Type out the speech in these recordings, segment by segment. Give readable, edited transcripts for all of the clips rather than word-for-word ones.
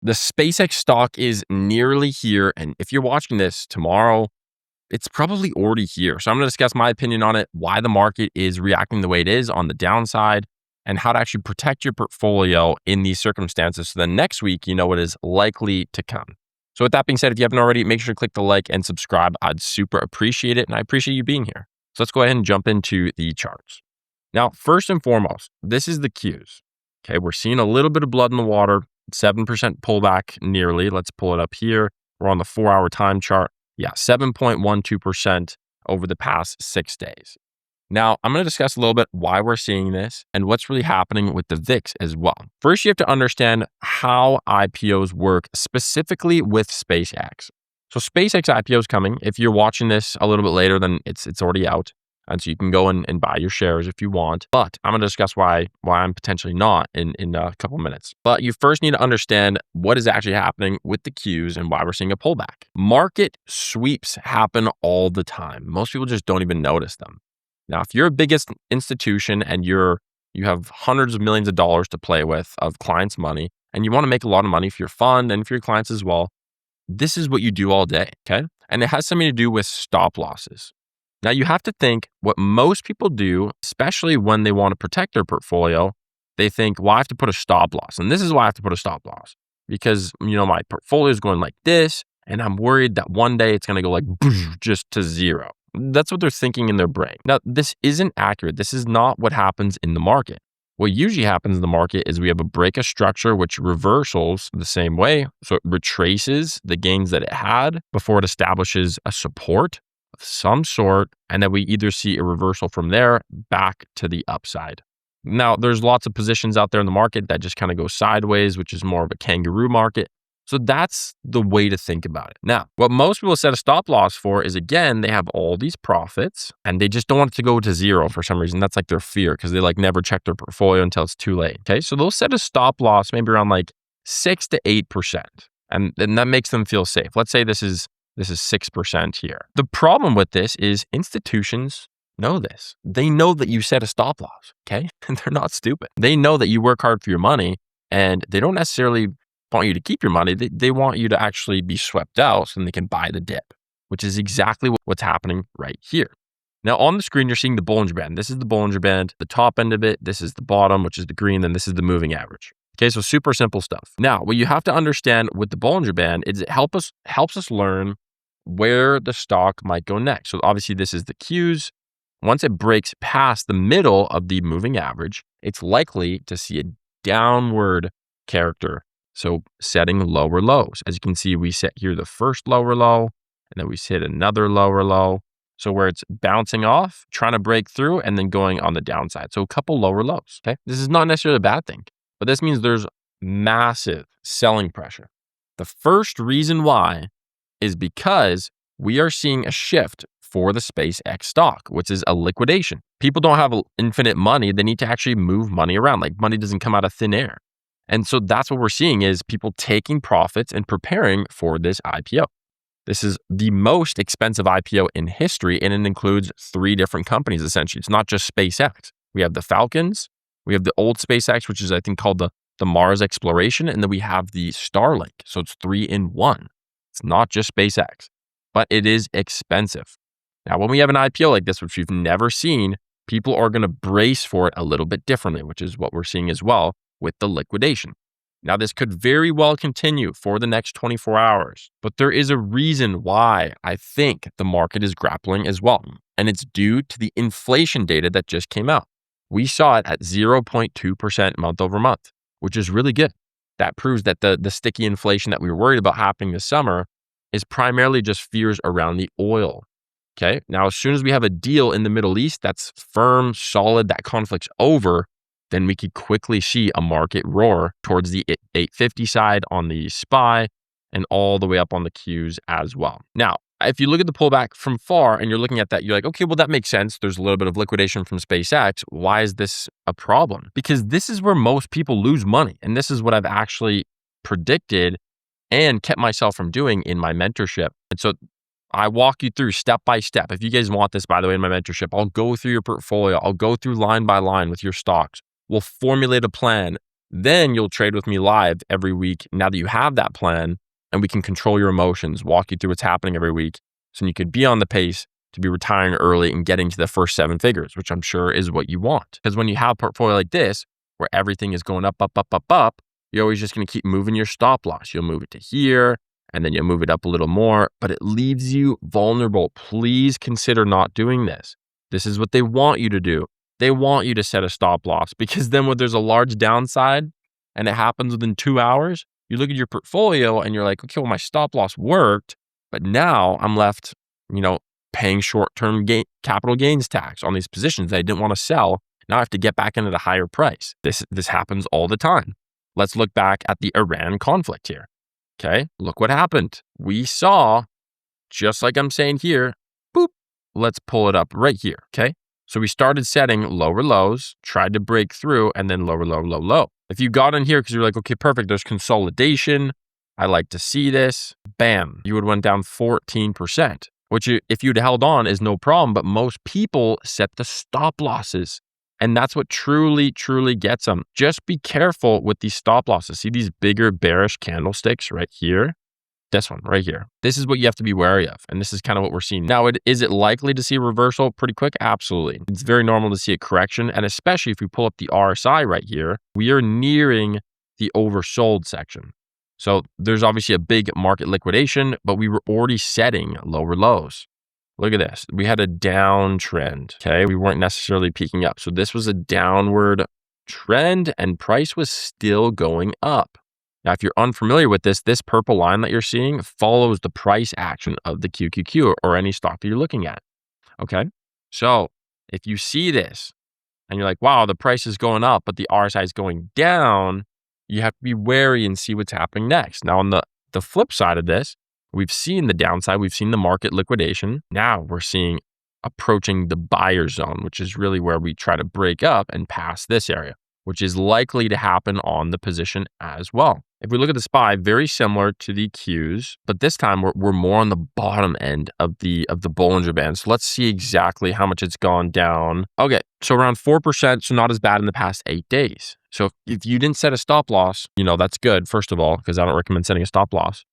The SpaceX stock is nearly here. And if you're watching this tomorrow, it's probably already here. So I'm going to discuss my opinion on it, why the market is reacting the way it is on the downside, and how to actually protect your portfolio in these circumstances. So then next week, you know what is likely to come. So with that being said, if you haven't already, make sure to click the like and subscribe. I'd super appreciate it. And I appreciate you being here. So let's go ahead and jump into the charts. Now, first and foremost, this is the Qs. Okay, we're seeing a little bit of blood in the water, 7% pullback nearly. Let's pull it up here. We're on the 4-hour time chart. Yeah, 7.12% over the past 6 days. Now, I'm going to discuss a little bit why we're seeing this and what's really happening with the VIX as well. First, you have to understand how IPOs work, specifically with SpaceX. So SpaceX IPO is coming. If you're watching this a little bit later, then it's already out. And so you can go and buy your shares if you want. But I'm going to discuss why I'm potentially not in a couple minutes. But you first need to understand what is actually happening with the Qs and why we're seeing a pullback. Market sweeps happen all the time. Most people just don't even notice them. Now, if you're a biggest institution and you have hundreds of millions of dollars to play with of clients' money, and you want to make a lot of money for your fund and for your clients as well, this is what you do all day, okay? And it has something to do with stop losses. Now, you have to think what most people do, especially when they want to protect their portfolio, they think, well, I have to put a stop loss. And this is why I have to put a stop loss because, my portfolio is going like this, and I'm worried that one day it's going to go like just to zero. That's what they're thinking in their brain. Now, this isn't accurate. This is not what happens in the market. What usually happens in the market is we have a break of structure, which reversals the same way. So it retraces the gains that it had before it establishes a support of some sort, and then we either see a reversal from there back to the upside. Now, there's lots of positions out there in the market that just kind of go sideways, which is more of a kangaroo market. So that's the way to think about it. Now, what most people set a stop loss for is, again, they have all these profits and they just don't want it to go to zero for some reason. That's like their fear because they never check their portfolio until it's too late. Okay, so they'll set a stop loss maybe around 6 to 8%, and that makes them feel safe. Let's say this is 6% here. The problem with this is institutions know this. They know that you set a stop loss, okay? And they're not stupid. They know that you work hard for your money, and they don't necessarily want you to keep your money. They want you to actually be swept out so they can buy the dip, which is exactly what's happening right here. Now, on the screen, you're seeing the Bollinger Band. This is the Bollinger Band, the top end of it. This is the bottom, which is the green. Then this is the moving average. Okay, so super simple stuff. Now, what you have to understand with the Bollinger Band is it helps us learn where the stock might go next. So obviously, this is the Qs. Once it breaks past the middle of the moving average, it's likely to see a downward character. So setting lower lows. As you can see, we set here the first lower low, and then we hit another lower low. So where it's bouncing off, trying to break through, and then going on the downside. So a couple lower lows, okay? This is not necessarily a bad thing, but this means there's massive selling pressure. The first reason why is because we are seeing a shift for the SpaceX stock, which is a liquidation. People don't have infinite money. They need to actually move money around. Money doesn't come out of thin air. And so that's what we're seeing is people taking profits and preparing for this IPO. This is the most expensive IPO in history, and it includes 3 different companies, essentially. It's not just SpaceX. We have the Falcons, we have the old SpaceX, which is, I think, called the Mars Exploration, and then we have the Starlink. So it's 3 in 1. It's not just SpaceX, but it is expensive. Now, when we have an IPO like this, which we've never seen, people are going to brace for it a little bit differently, which is what we're seeing as well with the liquidation. Now, this could very well continue for the next 24 hours, but there is a reason why I think the market is grappling as well, and it's due to the inflation data that just came out. We saw it at 0.2% month over month, which is really good. That proves that the sticky inflation that we were worried about happening this summer is primarily just fears around the oil. Okay. Now, as soon as we have a deal in the Middle East that's firm, solid, that conflict's over, then we could quickly see a market roar towards the 850 side on the SPY and all the way up on the Qs as well. Now, if you look at the pullback from far and you're looking at that, you're like, okay, well, that makes sense. There's a little bit of liquidation from SpaceX. Why is this a problem? Because this is where most people lose money. And this is what I've actually predicted and kept myself from doing in my mentorship. And so I walk you through step by step. If you guys want this, by the way, in my mentorship, I'll go through your portfolio. I'll go through line by line with your stocks. We'll formulate a plan Then you'll trade with me live every week now that you have that plan, and we can control your emotions, walk you through what's happening every week so you could be on the pace to be retiring early and getting to the first 7 figures, which I'm sure is what you want. Because when you have a portfolio like this, where everything is going up, up, up, up, up, you're always just going to keep moving your stop loss. You'll move it to here, and then you'll move it up a little more, but it leaves you vulnerable. Please consider not doing this. This is what they want you to do. They want you to set a stop loss, because then when there's a large downside and it happens within 2 hours, you look at your portfolio and you're like, okay, well, my stop loss worked, but now I'm left, paying short-term capital gains tax on these positions that I didn't want to sell. Now I have to get back into the higher price. This happens all the time. Let's look back at the Iran conflict here. Okay, look what happened. We saw, just like I'm saying here, boop, let's pull it up right here, okay? So we started setting lower lows, tried to break through, and then lower, low, low, low. If you got in here because you're like, okay, perfect, there's consolidation, I like to see this, bam, you would went down 14%, which if you'd held on is no problem, but most people set the stop losses. And that's what truly, truly gets them. Just be careful with these stop losses. See these bigger bearish candlesticks right here? This one right here. This is what you have to be wary of. And this is kind of what we're seeing. Now, is it likely to see a reversal pretty quick? Absolutely. It's very normal to see a correction. And especially if we pull up the RSI right here, we are nearing the oversold section. So there's obviously a big market liquidation, but we were already setting lower lows. Look at this. We had a downtrend, okay? We weren't necessarily peaking up. So this was a downward trend and price was still going up. Now, if you're unfamiliar with this purple line that you're seeing follows the price action of the QQQ or any stock that you're looking at, okay? So if you see this and you're like, wow, the price is going up, but the RSI is going down, you have to be wary and see what's happening next. Now, on the flip side of this, we've seen the downside. We've seen the market liquidation. Now we're seeing approaching the buyer zone, which is really where we try to break up and pass this area, which is likely to happen on the position as well. If we look at the SPY, very similar to the Qs, but this time we're more on the bottom end of the Bollinger Band. So let's see exactly how much it's gone down. Okay, so around 4%, so not as bad in the past 8 days. So if you didn't set a stop loss, that's good, first of all, because I don't recommend setting a stop loss.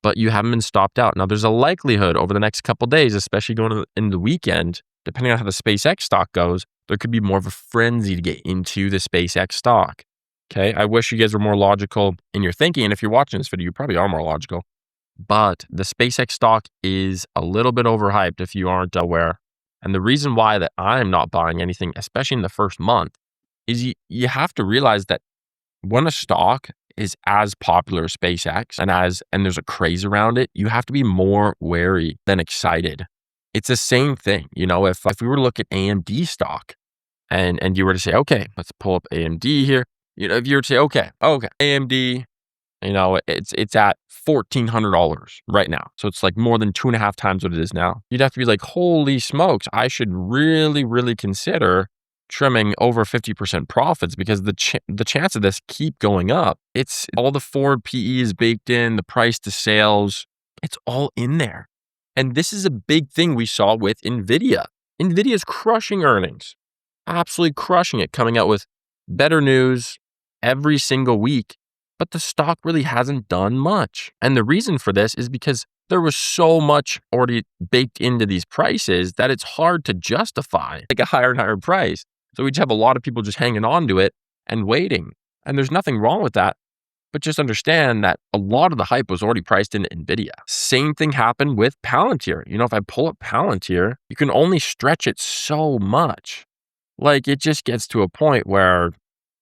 But you haven't been stopped out. Now, there's a likelihood over the next couple of days, especially going into the weekend, depending on how the SpaceX stock goes, there could be more of a frenzy to get into the SpaceX stock. Okay, I wish you guys were more logical in your thinking. And if you're watching this video, you probably are more logical. But the SpaceX stock is a little bit overhyped if you aren't aware. And the reason why that I'm not buying anything, especially in the first month, is you have to realize that when a stock is as popular as SpaceX and there's a craze around it, you have to be more wary than excited. It's the same thing. If we were to look at AMD stock and you were to say, okay, let's pull up AMD here. If you were to say, okay, AMD, it's at $1,400 right now. So it's like more than 2.5 times what it is now. You'd have to be like, holy smokes, I should really, really consider trimming over 50% profits because the chance of this keep going up. It's all the forward PE is baked in, the price to sales, it's all in there. And this is a big thing we saw with NVIDIA. NVIDIA's crushing earnings, absolutely crushing it, coming out with better news every single week, but the stock really hasn't done much. And the reason for this is because there was so much already baked into these prices that it's hard to justify like a higher and higher price. So we just have a lot of people just hanging on to it and waiting. And there's nothing wrong with that. But just understand that a lot of the hype was already priced into NVIDIA. Same thing happened with Palantir. If I pull up Palantir, you can only stretch it so much. Like it just gets to a point where,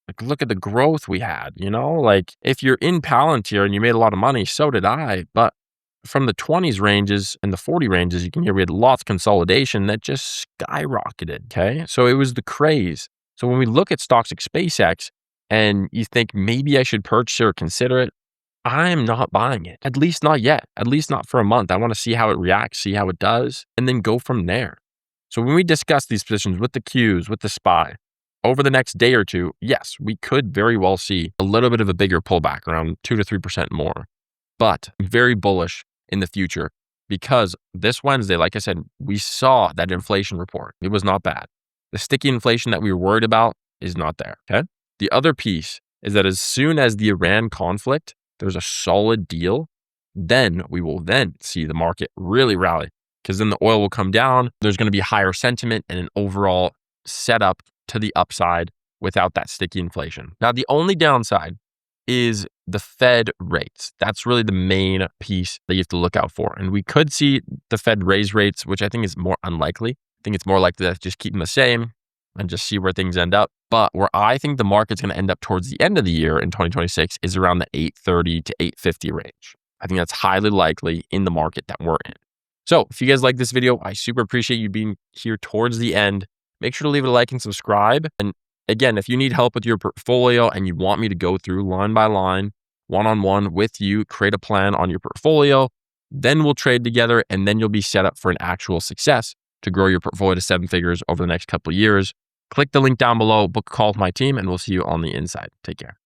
like, look at the growth we had, like if you're in Palantir and you made a lot of money, so did I. But from the 20s ranges and the 40 ranges, you can hear we had lots of consolidation that just skyrocketed. Okay. So it was the craze. So when we look at stocks like SpaceX and you think maybe I should purchase or consider it, I'm not buying it. At least not yet. At least not for a month. I want to see how it reacts, see how it does, and then go from there. So when we discuss these positions with the Qs, with the SPY, over the next day or two, yes, we could very well see a little bit of a bigger pullback, around 2 to 3% more. But I'm very bullish in the future because this Wednesday, like I said, we saw that inflation report. It was not bad. The sticky inflation that we were worried about is not there, okay? The other piece is that as soon as the Iran conflict, there's a solid deal, then we will then see the market really rally, because then the oil will come down. There's going to be higher sentiment and an overall setup to the upside without that sticky inflation. Now, the only downside is the Fed rates. That's really the main piece that you have to look out for. And we could see the Fed raise rates, which I think is more unlikely. I think it's more likely to just keep them the same and just see where things end up. But where I think the market's going to end up towards the end of the year in 2026 is around the 830 to 850 range. I think that's highly likely in the market that we're in. So if you guys like this video, I super appreciate you being here towards the end. Make sure to leave it a like and subscribe. And again, if you need help with your portfolio and you want me to go through line by line, one-on-one with you, create a plan on your portfolio, then we'll trade together and then you'll be set up for an actual success to grow your portfolio to 7 figures over the next couple of years. Click the link down below, book a call with my team, and we'll see you on the inside. Take care.